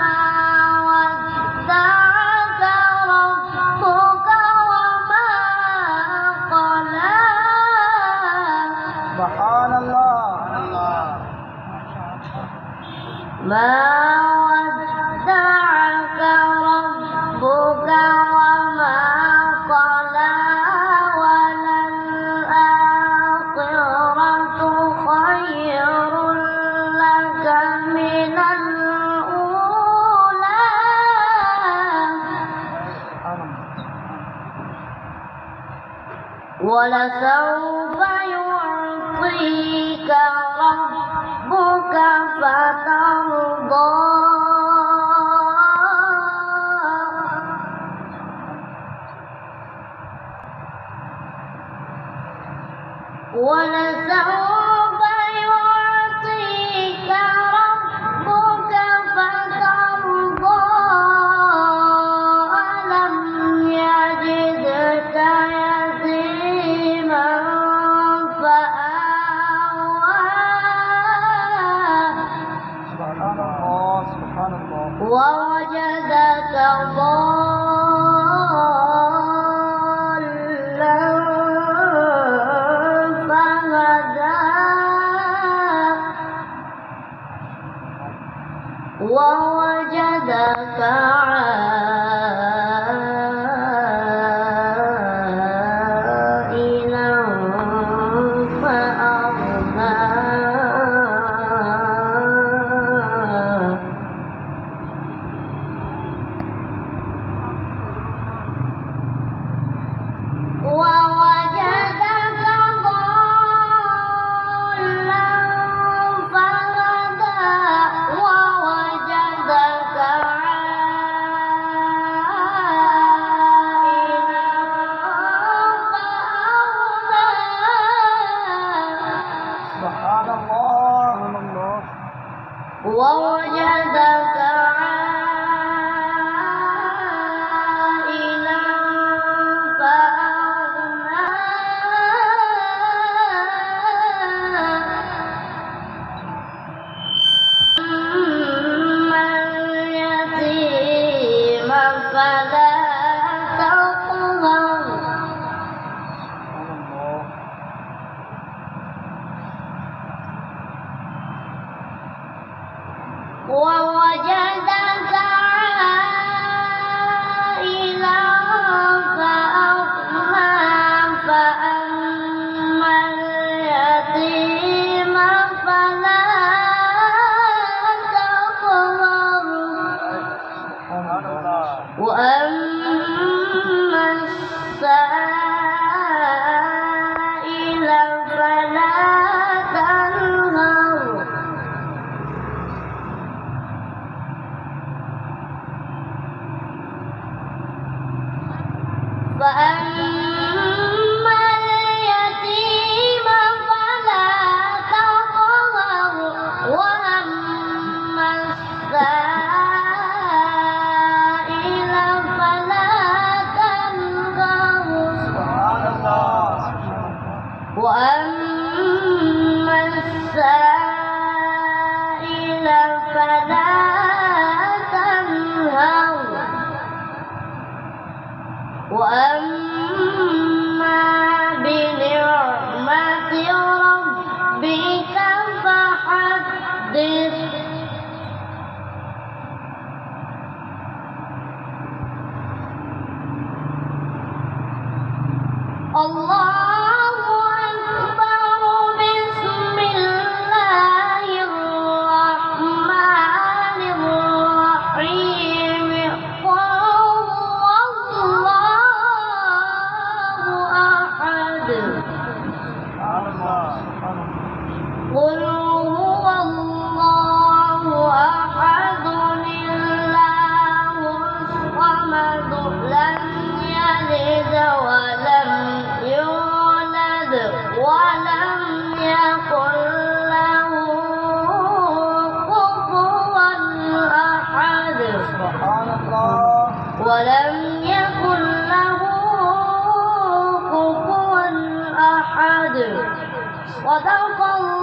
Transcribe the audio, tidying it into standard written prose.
ما ودعك ربك وما قلى. سبحان الله. ما ودعك ربك وما قلى وللآخرة خير لك من الأولى ولسوف يعطيك ربك فترضى. ولسوف يعطيك ربك فترضى. ألم يجدك يتيما فآوى سبحان الله. ووجدك ضالا فهدى ووجدك عائلا فأغنى ووجدك ضالا فهدى ووجدك عائلا فأغنى. سبحان الله. ووجدك عائلا فأغنى. أما اليتيم فلا تقهر. ووجدك عائلا فأغنى. فأما اليتيم فلا تقهر. وأما السائل فلا تنهر. فأما اليتيم فلا تقهر. وأما السائل فلا تنهر. وأما السائل فلا تنهر. وأما بنعمة ربك فحدث. الله أكبر. بسم الله الرحمن الرحيم. قل هو الله أحد. قل هو الله أحد الله الصمد لم يلد ولم يولد ولم يكن له كفوا أحد. سبحان الله. ولم يكن له كفوا أحد. صدق الله.